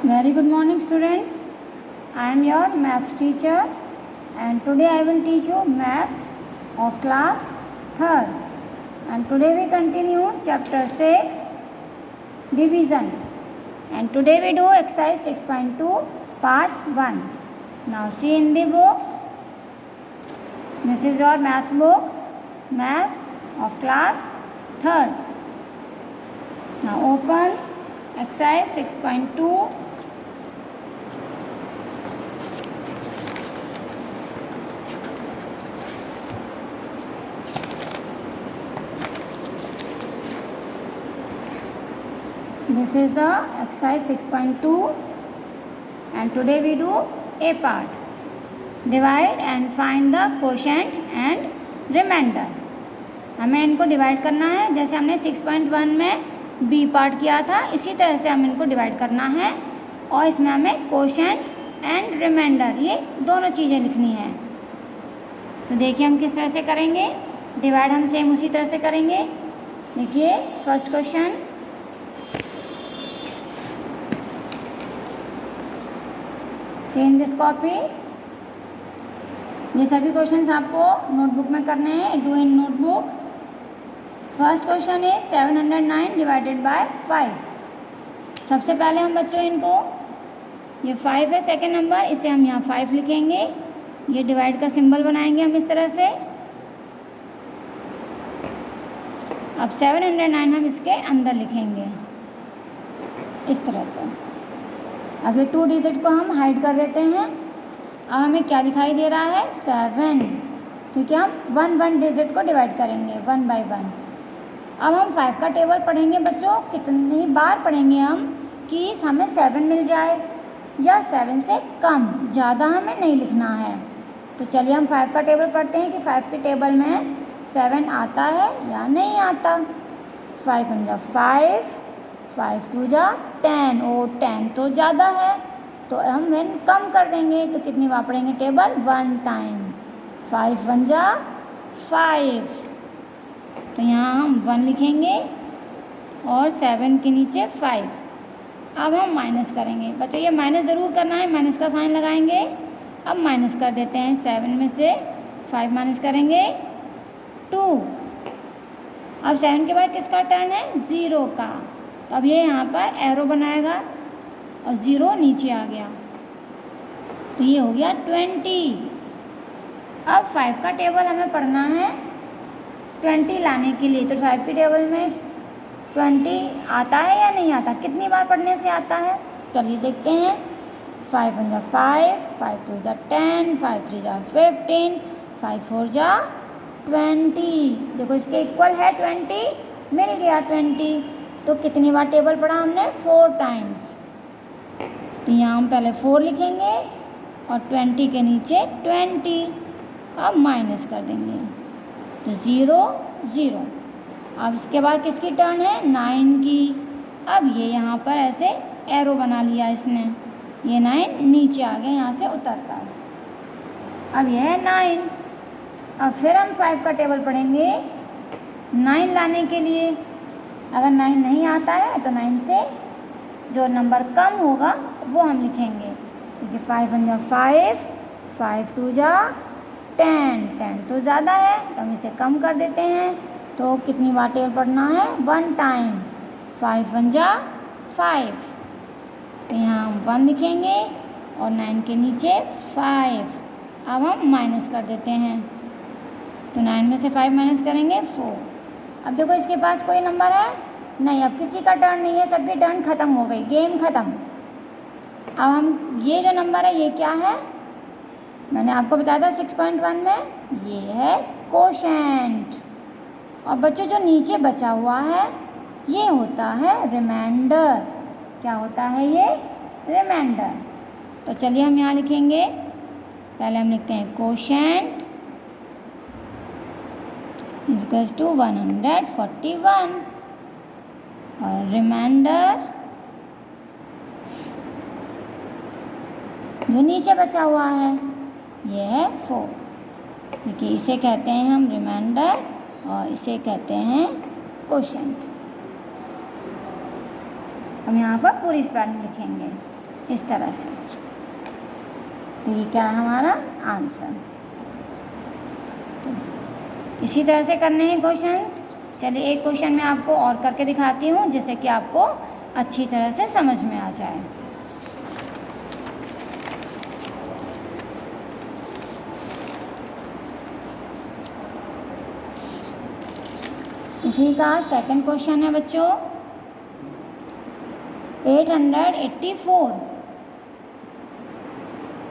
Very good morning, students. I am your maths teacher and today I will teach you maths of class 3rd. And today we continue chapter 6 division. And today we do exercise 6.2 part 1. Now see in the book. This is your maths book, maths of class 3rd. Now open exercise 6.2. This is the exercise 6.2 and today we do A part. Divide and find the quotient and remainder. हमें इनको divide करना है जैसे हमने 6.1 में B part किया था, इसी तरह से हमें इनको डिवाइड करना है और इसमें हमें क्वोशंट एंड रिमाइंडर ये दोनों चीज़ें लिखनी है। तो देखिए हम किस तरह से करेंगे। डिवाइड हम सेम उसी तरह से करेंगे। देखिए first question, see in this copy. ये सभी क्वेश्चंस आपको नोटबुक में करने हैं, do in notebook. First question है 709 डिवाइडेड बाय 5। सबसे पहले हम बच्चों इनको, ये 5 है सेकंड नंबर, इसे हम यहाँ 5 लिखेंगे। ये डिवाइड का सिंबल बनाएंगे हम इस तरह से। अब 709 हम इसके अंदर लिखेंगे इस तरह से। अब ये 2 डिजिट को हम हाइड कर देते हैं। अब हमें क्या दिखाई दे रहा है 7, क्योंकि हम 1 डिजिट को डिवाइड करेंगे 1 बाय 1। अब हम 5 का टेबल पढ़ेंगे बच्चों। कितनी बार पढ़ेंगे हम कि हमें 7 मिल जाए या 7 से कम, ज़्यादा हमें नहीं लिखना है। तो चलिए हम 5 का टेबल पढ़ते हैं कि 5 के टेबल में 7 आता है या नहीं आता। 5 1 जा 5, 5 2 जा 10, और 10 तो ज़्यादा है तो हम वन कम कर देंगे। तो कितनी बार पढ़ेंगे टेबल 1 टाइम। 5 1 जा 5, तो यहाँ हम 1 लिखेंगे और 7 के नीचे 5। अब हम माइनस करेंगे बच्चों, ये माइनस ज़रूर करना है, माइनस का साइन लगाएंगे। अब माइनस कर देते हैं, 7 में से 5 माइनस करेंगे 2। अब 7 के बाद किसका टर्न है 0 का। तो अब ये यहाँ पर एरो बनाएगा और 0 नीचे आ गया, तो ये हो गया 20। अब 5 का टेबल हमें पढ़ना है 20 लाने के लिए। तो 5 के टेबल में 20 आता है या नहीं आता, कितनी बार पढ़ने से आता है चलिए देखते हैं। 5 1 जा 5, 5 2 जा 10, 5 3 जा 15, 5 4 जा 20। देखो इसके इक्वल है 20, मिल गया 20। तो कितनी बार टेबल पढ़ा हमने 4 टाइम्स। तो यहाँ हम पहले 4 लिखेंगे और 20 के नीचे 20। अब माइनस कर देंगे तो 0 0। अब इसके बाद किसकी टर्न है 9 की। अब ये यहाँ पर ऐसे एरो बना लिया इसने, ये 9 नीचे आ गए यहाँ से उतर कर। अब यह है 9। अब फिर हम 5 का टेबल पढ़ेंगे 9 लाने के लिए। अगर 9 नहीं आता है तो 9 से जो नंबर कम होगा वो हम लिखेंगे। देखिए 5 1 जा 5, 5 2 जा 10, 10 तो ज़्यादा है तो हम इसे कम कर देते हैं। तो कितनी बार टेबल पढ़ना है 1 टाइम। 5 1 जा 5, तो यहाँ हम 1 लिखेंगे और 9 के नीचे 5। अब हम माइनस कर देते हैं, तो 9 में से 5 माइनस करेंगे 4। अब देखो इसके पास कोई नंबर है नहीं, अब किसी का टर्न नहीं है, सबकी टर्न ख़त्म हो गई, गेम ख़त्म। अब हम ये जो नंबर है ये क्या है, मैंने आपको बताया था 6.1 में, ये है क्वोशंट। और बच्चों जो नीचे बचा हुआ है ये होता है रिमाइंडर। क्या होता है ये रिमाइंडर। तो चलिए हम यहाँ लिखेंगे, पहले हम लिखते हैं क्वोशंट इक्वल्स टू 141 और रिमाइंडर जो नीचे बचा हुआ है ये है 4। देखिए इसे कहते हैं हम रिमाइंडर और इसे कहते हैं क्वोशंट। हम यहाँ पर पूरी स्पेलिंग लिखेंगे। इस तरह से। तो ये क्या है हमारा आंसर। तो इसी तरह से करने हैं क्वेश्चंस। चलिए एक क्वेश्चन मैं आपको और करके दिखाती हूँ जिससे कि आपको अच्छी तरह से समझ में आ जाए। इसी का सेकंड क्वेश्चन है बच्चों 884।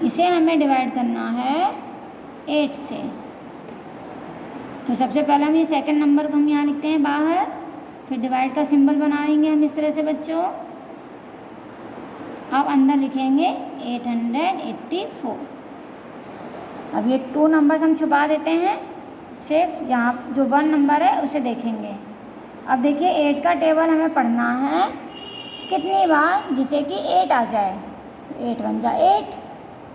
इसे हमें डिवाइड करना है 8 से। तो सबसे पहले हम ये सेकंड नंबर को हम यहाँ लिखते हैं बाहर, फिर डिवाइड का सिंबल बनाएंगे हम इस तरह से बच्चों। अब अंदर लिखेंगे 884। अब ये 2 नंबर्स हम छुपा देते हैं, सिर्फ यहाँ जो 1 नंबर है उसे देखेंगे। अब देखिए 8 का टेबल हमें पढ़ना है कितनी बार, जिससे कि 8 आ जाए। तो 8 1 जा 8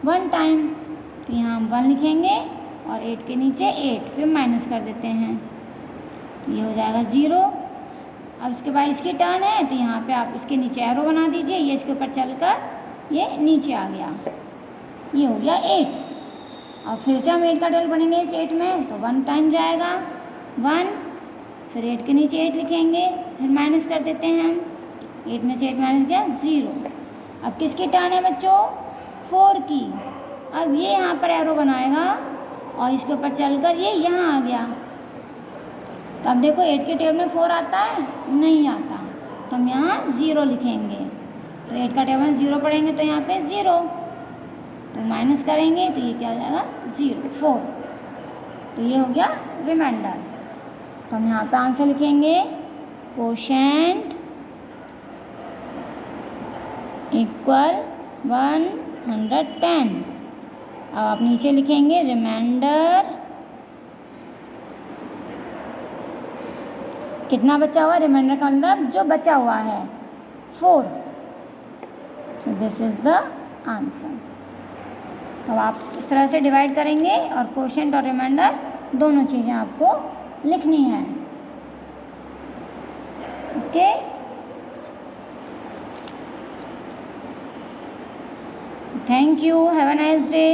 1 टाइम, तो यहाँ हम 1 लिखेंगे और 8 के नीचे 8, फिर माइनस कर देते हैं तो ये हो जाएगा 0। अब इसके बाद इसकी टर्न है तो यहाँ पे आप इसके नीचे एरो बना दीजिए, ये इसके ऊपर चलकर ये नीचे आ गया, ये हो गया 8। और फिर से हम 8 का टेबल पढ़ेंगे इस 8 में, तो 1 टाइम जाएगा 1, फिर 8 के नीचे 8 लिखेंगे, फिर माइनस कर देते हैं हम, 8 में से 8 माइनस गया 0। अब किसकी टर्न है बच्चों 4 की। अब ये यहाँ पर एरो बनाएगा और इसके ऊपर चलकर ये यहाँ आ गया। तो अब देखो 8 के टेबल में 4 आता है, नहीं आता, तो हम यहाँ 0 लिखेंगे। तो 8 का टेबल में 0 पढ़ेंगे तो यहाँ पे 0, तो माइनस करेंगे तो ये क्या हो जाएगा 0 4। तो ये हो गया रिमाइंडर। तो हम यहाँ पे आंसर लिखेंगे कोशेंट इक्वल 110। अब आप नीचे लिखेंगे रिमाइंडर कितना बचा हुआ, रिमाइंडर का मतलब जो बचा हुआ है 4। So this is the answer. तो आप इस तरह से डिवाइड करेंगे और कोशेंट और रिमाइंडर दोनों चीज़ें आपको लिखनी है। Okay, thank you, have a nice day.